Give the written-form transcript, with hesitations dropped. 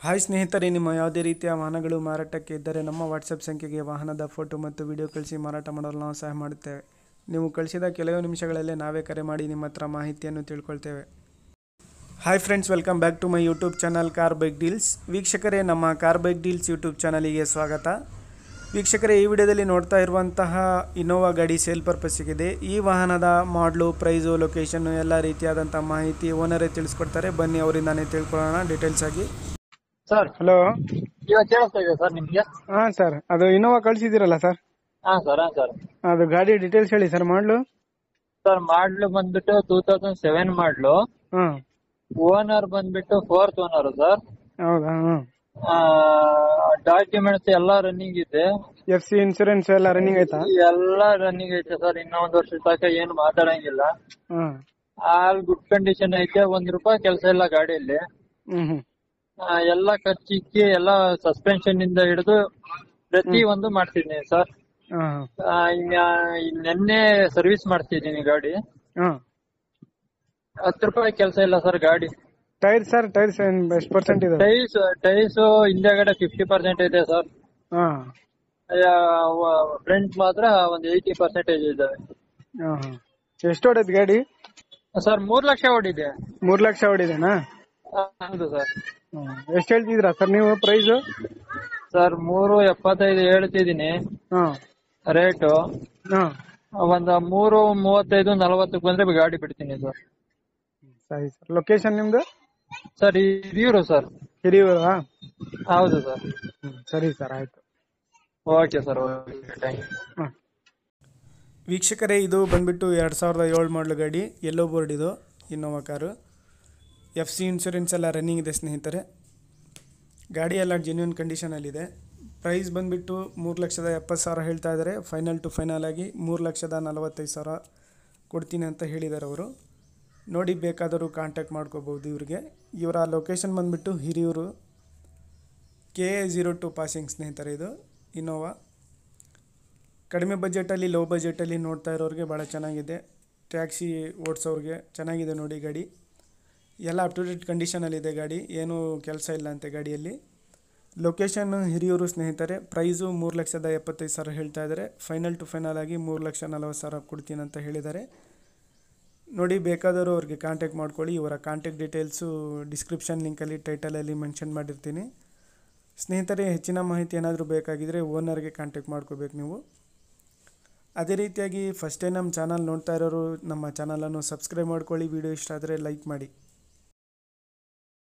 Hi ಸ್ನೇಹಿತರೆ, ನಿಮ್ಮ ಯಾವುದೇ ರೀತಿಯ ವಾಹನಗಳು ಮಾರಾಟಕ್ಕೆ ಇದ್ದರೆ ನಮ್ಮ ವಾಟ್ಸಪ್ ಸಂಖ್ಯೆಗೆ ವಾಹನದ ಫೋಟೋ ಮತ್ತು ವಿಡಿಯೋ ಕಳಿಸಿ ಮಾರಾಟ ಮಾಡಲು ನಾವು ಸಹಾಯ ಮಾಡುತ್ತೇವೆ. ನೀವು ಕಳಿಸಿದ ಕೆಲವು ನಿಮಿಷಗಳಲ್ಲೇ ನಾವೇ ಕರೆ ಮಾಡಿ ನಿಮ್ಮ ಹತ್ರ ಮಾಹಿತಿಯನ್ನು ತಿಳ್ಕೊಳ್ತೇವೆ. Hi friends, welcome back to my YouTube channel car bike deals. ವೀಕ್ಷಕರೇ, ನಮ್ಮ ಕಾರ್ ಬೈಕ್ ಡೀಲ್ಸ್ ಯೂಟ್ಯೂಬ್ ಚಾನಲಿಗೆ ಸ್ವಾಗತ. ವೀಕ್ಷಕರೇ, ಈ ವಿಡಿಯೋದಲ್ಲಿ ನೋಡ್ತಾ ಇರುವಂತಹ ಇನೋವಾ ಗಾಡಿ ಸೇಲ್ ಪರ್ಪಸ್ಸಿಗಿದೆ. ಈ ವಾಹನದ ಮಾಡಲು, ಪ್ರೈಸು, ಲೊಕೇಶನ್ನು ಎಲ್ಲ ರೀತಿಯಾದಂಥ ಮಾಹಿತಿ ಓನರೇ ತಿಳಿಸ್ಕೊಡ್ತಾರೆ. ಬನ್ನಿ ಅವರಿಂದಾನೇ ತಿಳ್ಕೊಳ್ಳೋಣ ಡೀಟೇಲ್ಸ್ ಆಗಿ. Sir, hello. ಇವಾಗ ಕೇಳಿಸ್ತಾ ಇದೆ ಸರ್ ನಿಮ್ಗೆ? ಹಾಂ ಸರ್, ಅದು ಇನೋವಾ ಕಳಿಸಿದ್ದೀರಲ್ಲ ಸರ್, ಹಾ ಸರ್. ಅದು ಗಾಡಿ ಡೀಟೇಲ್ಸ್ ಹೇಳಿ ಸರ್. ಮಾಡಲು ಸರ್, ಮಾಡ್ಲು ಬಂದ್ಬಿಟ್ಟು 2007 ಮಾಡ್ಲು. ಹಾಂ, ಓನರ್ ಬಂದ್ಬಿಟ್ಟು 4th ಓನರ್ ಸರ್. ಹೌದಾ? ಹಾಂ. ಡಾಕ್ಯುಮೆಂಟ್ಸ್ ಎಲ್ಲ ರನ್ನಿಂಗ್ ಇದೆ. FC ಇನ್ಸೂರೆನ್ಸ್ ಎಲ್ಲ ರನ್ನಿಂಗ್ ಆಯ್ತಾ? ಎಲ್ಲ ರನ್ನಿಂಗ್ ಐತೆ ಸರ್. ಇನ್ನ 1 ವರ್ಷದ ತನಕ ಏನು ಮಾತಾಡಂಗಿಲ್ಲ. ಹಾಂ. ಆಲ್ ಗುಡ್ ಕಂಡೀಷನ್ ಐತೆ. 1 ರೂಪಾಯಿ ಕೆಲಸ ಇಲ್ಲ ಗಾಡಿಯಲ್ಲಿ. ಹ್ಞೂ. ಎಲ್ಲ ಖರ್ಚಿಕ್ಕಿ ಎಲ್ಲ ಸಸ್ಪೆನ್ಷನ್ ಇಂದ ಹಿಡಿದು ಪ್ರತಿ ಒಂದು ಮಾಡ್ತಿದ್ದೀನಿ ಸರ್. ಹಾಂ. ನಿನ್ನೆ ಸರ್ವಿಸ್ ಮಾಡ್ತಿದ್ದೀನಿ ಗಾಡಿ. ಹಾಂ. 10 ರೂಪಾಯಿ ಕೆಲಸ ಇಲ್ಲ ಸರ್ ಗಾಡಿ. ಟೈರ್ ಸರ್, ಟೈರ್ಸ್ ಎಷ್ಟು ಪರ್ಸೆಂಟ್ ಇದೆ? ಟೈರ್ಸ್ ಹಿಂದೆಗಡೆ 50% ಇದೆ ಸರ್. ಹಾಂ. ಫ್ರಂಟ್ ಮಾತ್ರ ಒಂದು 80% ಇದಾವೆ. ಹಾಂ ಹಾಂ. ಎಷ್ಟು ಹೊಡೆದ್ ಗಾಡಿ? ಸರ್ 3 ಲಕ್ಷ ಓಡಿದೆ. 3 ಲಕ್ಷ ಹೊಡಿದೇನಾ? ಹೌದು ಸರ್. ಎಷ್ಟು ಹೇಳ್ತಿದ್ದೀರಾ ಸರ್ ನೀವು ಪ್ರೈಸು? ಸರ್ 3.75 ಹೇಳ್ತಿದ್ದೀನಿ ಹಾಂ. ರೇಟು. ಹಾಂ. ಒಂದು 3.35-40 ಬಂದ್ರೆ ಗಾಡಿ ಬಿಡ್ತೀನಿ ಸರ್. ಸರಿ ಸರ್. ಲೊಕೇಶನ್ ನಿಮ್ದು? Sir Hiriyur sir. ಹಿರಿಯೂರಾ? ಹೌದು ಸರ್. ಸರಿ ಸರ್, ಆಯ್ತು. Okay sir, okay, thank you. ಹಾಂ. ವೀಕ್ಷಕರೇ, ಇದು ಬಂದ್ಬಿಟ್ಟು 2007 ಮಾಡಲು ಗಾಡಿ, ಯೆಲ್ಲೋ ಬೋರ್ಡ್. ಇದು ಇನೋವಾ ಕಾರು. FC ಇನ್ಶೂರೆನ್ಸ್ ಎಲ್ಲ ರನ್ನಿಂಗ್ ಇದೆ ಸ್ನೇಹಿತರೆ. ಗಾಡಿ ಎಲ್ಲ ಜೆನ್ಯೂನ್ ಕಂಡೀಷನಲ್ಲಿದೆ. ಪ್ರೈಸ್ ಬಂದುಬಿಟ್ಟು 3,70,000 ಹೇಳ್ತಾ ಇದ್ದಾರೆ. ಫೈನಲ್ ಟು ಫೈನಲ್ ಆಗಿ 3,45,000 ಕೊಡ್ತೀನಿ ಅಂತ ಹೇಳಿದ್ದಾರೆ ಅವರು. ನೋಡಿ, ಬೇಕಾದರೂ ಕಾಂಟ್ಯಾಕ್ಟ್ ಮಾಡ್ಕೋಬೋದು ಇವ್ರಿಗೆ. ಇವರ ಲೊಕೇಶನ್ ಬಂದುಬಿಟ್ಟು ಹಿರಿಯೂರು, KA02 ಪಾಸಿಂಗ್ ಸ್ನೇಹಿತರೆ. ಇದು ಇನೋವಾ ಕಡಿಮೆ ಬಜೆಟಲ್ಲಿ, ಲೋ ಬಜೆಟಲ್ಲಿ ನೋಡ್ತಾ ಇರೋರಿಗೆ ಭಾಳ ಚೆನ್ನಾಗಿದೆ. ಟ್ಯಾಕ್ಸಿ ಓಡಿಸೋರಿಗೆ ಚೆನ್ನಾಗಿದೆ ನೋಡಿ ಗಾಡಿ. ಎಲ್ಲ ಅಪ್ ಟು ಡೇಟ್ ಕಂಡೀಷನಲ್ಲಿದೆ ಗಾಡಿ, ಏನೂ ಕೆಲಸ ಇಲ್ಲ ಅಂತೆ ಗಾಡಿಯಲ್ಲಿ. ಲೊಕೇಶನ್ ಹಿರಿಯೂರು ಸ್ನೇಹಿತರೆ. ಪ್ರೈಸು 3,75,000 ಹೇಳ್ತಾ ಇದ್ದಾರೆ. ಫೈನಲ್ ಟು ಫೈನಲ್ ಆಗಿ 3,40,000 ಕೊಡ್ತೀನಿ ಅಂತ ಹೇಳಿದ್ದಾರೆ. ನೋಡಿ, ಬೇಕಾದರೂ ಅವ್ರಿಗೆ ಕಾಂಟ್ಯಾಕ್ಟ್ ಮಾಡ್ಕೊಳ್ಳಿ. ಇವರ ಕಾಂಟ್ಯಾಕ್ಟ್ ಡೀಟೇಲ್ಸು ಡಿಸ್ಕ್ರಿಪ್ಷನ್ ಲಿಂಕಲ್ಲಿ, ಟೈಟಲಲ್ಲಿ ಮೆನ್ಷನ್ ಮಾಡಿರ್ತೀನಿ ಸ್ನೇಹಿತರೆ. ಹೆಚ್ಚಿನ ಮಾಹಿತಿ ಏನಾದರೂ ಬೇಕಾಗಿದ್ದರೆ ಓನರ್ಗೆ ಕಾಂಟ್ಯಾಕ್ಟ್ ಮಾಡ್ಕೋಬೇಕು ನೀವು. ಅದೇ ರೀತಿಯಾಗಿ ಫಸ್ಟ್ ಟೈಮ್ ನಮ್ಮ ಚಾನಲ್ ನೋಡ್ತಾ ಇರೋರು ನಮ್ಮ ಚಾನಲನ್ನು ಸಬ್ಸ್ಕ್ರೈಬ್ ಮಾಡ್ಕೊಳ್ಳಿ. ವಿಡಿಯೋ ಇಷ್ಟ ಆದರೆ ಲೈಕ್ ಮಾಡಿ.